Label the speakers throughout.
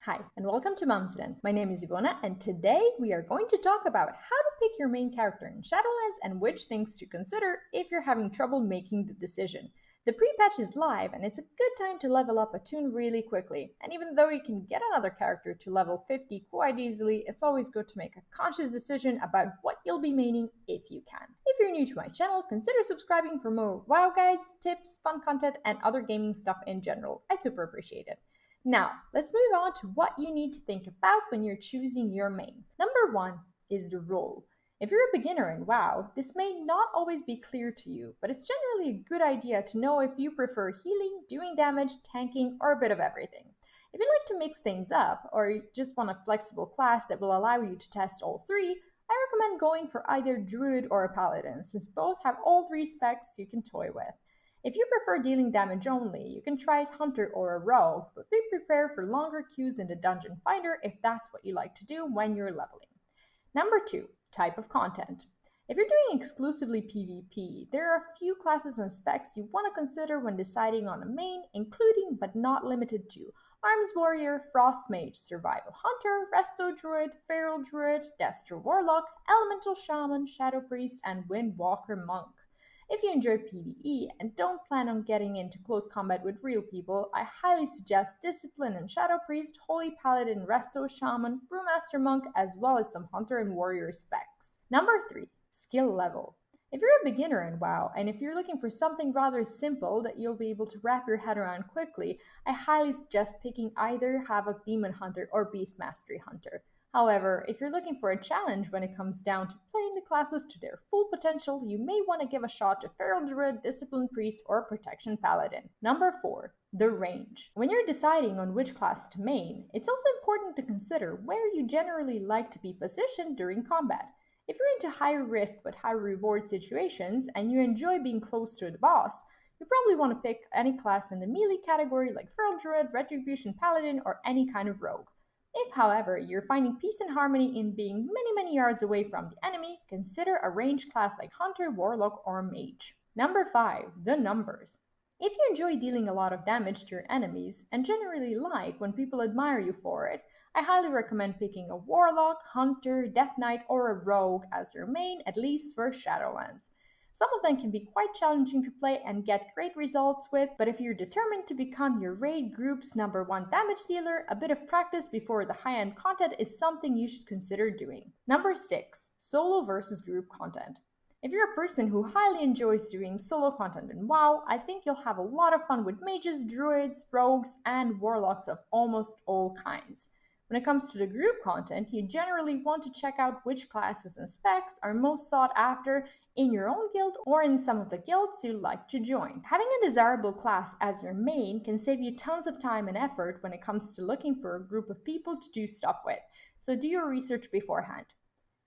Speaker 1: Hi, and welcome to momsden. My name is Ivona, and today we are going to talk about how to pick your main character in Shadowlands and which things to consider if you're having trouble making the decision. The pre-patch is live, and it's a good time to level up a toon really quickly. And even though you can get another character to level 50 quite easily, it's always good to make a conscious decision about what you'll be maining if you can. If you're new to my channel, consider subscribing for more WoW guides, tips, fun content, and other gaming stuff in general. I'd super appreciate it. Now, let's move on to what you need to think about when you're choosing your main. Number one is the role. If you're a beginner in WoW, this may not always be clear to you, but it's generally a good idea to know if you prefer healing, doing damage, tanking, or a bit of everything. If you'd like to mix things up, or you just want a flexible class that will allow you to test all three, I recommend going for either Druid or a Paladin, since both have all three specs you can toy with. If you prefer dealing damage only, you can try Hunter or a Rogue, but be prepared for longer queues in the Dungeon Finder if that's what you like to do when you're leveling. Number 2, type of content. If you're doing exclusively PvP, there are a few classes and specs you want to consider when deciding on a main, including but not limited to Arms Warrior, Frost Mage, Survival Hunter, Resto Druid, Feral Druid, Destro Warlock, Elemental Shaman, Shadow Priest, and Windwalker Monk. If you enjoy PvE and don't plan on getting into close combat with real people, I highly suggest Discipline and Shadow Priest, Holy Paladin, Resto Shaman, Brewmaster Monk, as well as some Hunter and Warrior specs. Number 3, skill level. If you're a beginner in WoW, and if you're looking for something rather simple that you'll be able to wrap your head around quickly, I highly suggest picking either Havoc Demon Hunter or Beast Mastery Hunter. However, if you're looking for a challenge when it comes down to playing the classes to their full potential, you may want to give a shot to Feral Druid, Discipline Priest, or Protection Paladin. Number 4, the range. When you're deciding on which class to main, it's also important to consider where you generally like to be positioned during combat. If you're into high risk but high reward situations and you enjoy being close to the boss, you probably want to pick any class in the melee category like Feral Druid, Retribution Paladin, or any kind of rogue. If, however, you're finding peace and harmony in being many yards away from the enemy, consider a ranged class like Hunter, Warlock, or Mage. Number 5, the numbers. If you enjoy dealing a lot of damage to your enemies, and generally like when people admire you for it, I highly recommend picking a Warlock, Hunter, Death Knight, or a Rogue as your main, at least for Shadowlands. Some of them can be quite challenging to play and get great results with, but if you're determined to become your raid group's number 1 damage dealer, a bit of practice before the high-end content is something you should consider doing. Number 6, solo versus group content. If you're a person who highly enjoys doing solo content in WoW, I think you'll have a lot of fun with mages, druids, rogues, and warlocks of almost all kinds. When it comes to the group content, you generally want to check out which classes and specs are most sought after in your own guild or in some of the guilds you like to join. Having a desirable class as your main can save you tons of time and effort when it comes to looking for a group of people to do stuff with, so do your research beforehand.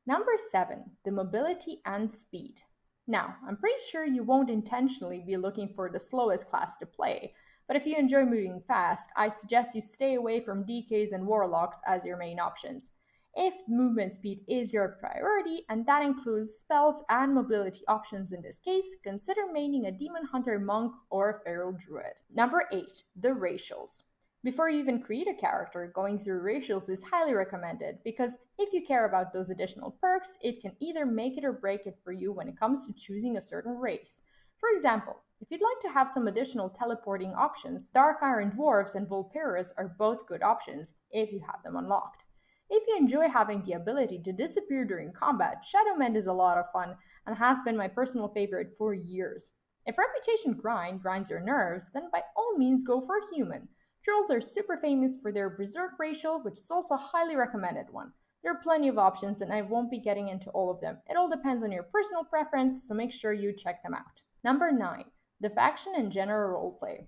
Speaker 1: Number 7, the mobility and speed. Now, I'm pretty sure you won't intentionally be looking for the slowest class to play, but if you enjoy moving fast, I suggest you stay away from DKs and Warlocks as your main options. If movement speed is your priority, and that includes spells and mobility options in this case, consider maining a Demon Hunter Monk or a Feral Druid. Number 8, the racials. Before you even create a character, going through racials is highly recommended, because if you care about those additional perks, it can either make it or break it for you when it comes to choosing a certain race. For example, if you'd like to have some additional teleporting options, Dark Iron Dwarves and Vulpera's are both good options if you have them unlocked. If you enjoy having the ability to disappear during combat, SHADOWMEND is a lot of fun and has been my personal favorite for years. If Reputation grinds your nerves, then by all means go for a human. Trolls are super famous for their Berserk racial, which is also a highly recommended one. There are plenty of options and I won't be getting into all of them. It all depends on your personal preference, so make sure you check them out. Number 9, the faction and general roleplay.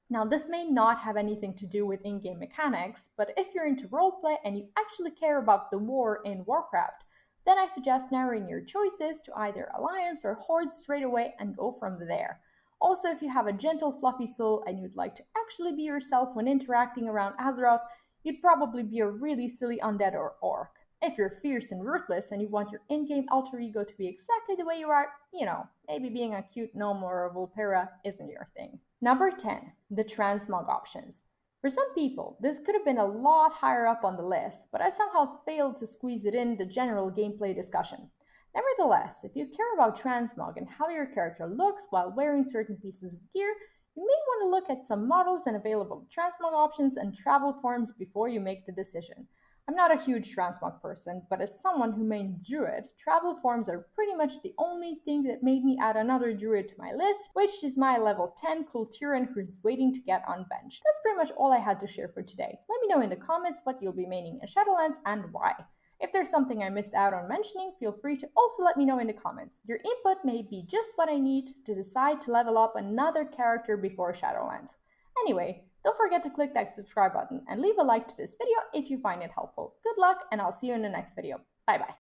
Speaker 1: Now, this may not have anything to do with in-game mechanics, but if you're into roleplay and you actually care about the war in Warcraft, then I suggest narrowing your choices to either Alliance or Horde straight away and go from there. Also, if you have a gentle, fluffy soul and you'd like to actually be yourself when interacting around Azeroth, you'd probably be a really silly undead or orc. If you're fierce and ruthless and you want your in-game alter ego to be exactly the way you are, maybe being a cute gnome or a Vulpera isn't your thing. Number 10, the transmog options. For some people, this could have been a lot higher up on the list, but I somehow failed to squeeze it in the general gameplay discussion. Nevertheless, if you care about transmog and how your character looks while wearing certain pieces of gear, you may want to look at some models and available transmog options and travel forms before you make the decision. I'm not a huge transmog person, but as someone who mains druid, travel forms are pretty much the only thing that made me add another druid to my list, which is my level 10 Kultiran who's waiting to get on bench. That's pretty much all I had to share for today. Let me know in the comments what you'll be maining in Shadowlands and why. If there's something I missed out on mentioning, feel free to also let me know in the comments. Your input may be just what I need to decide to level up another character before Shadowlands. Anyway, don't forget to click that subscribe button and leave a like to this video if you find it helpful. Good luck, and I'll see you in the next video. Bye bye.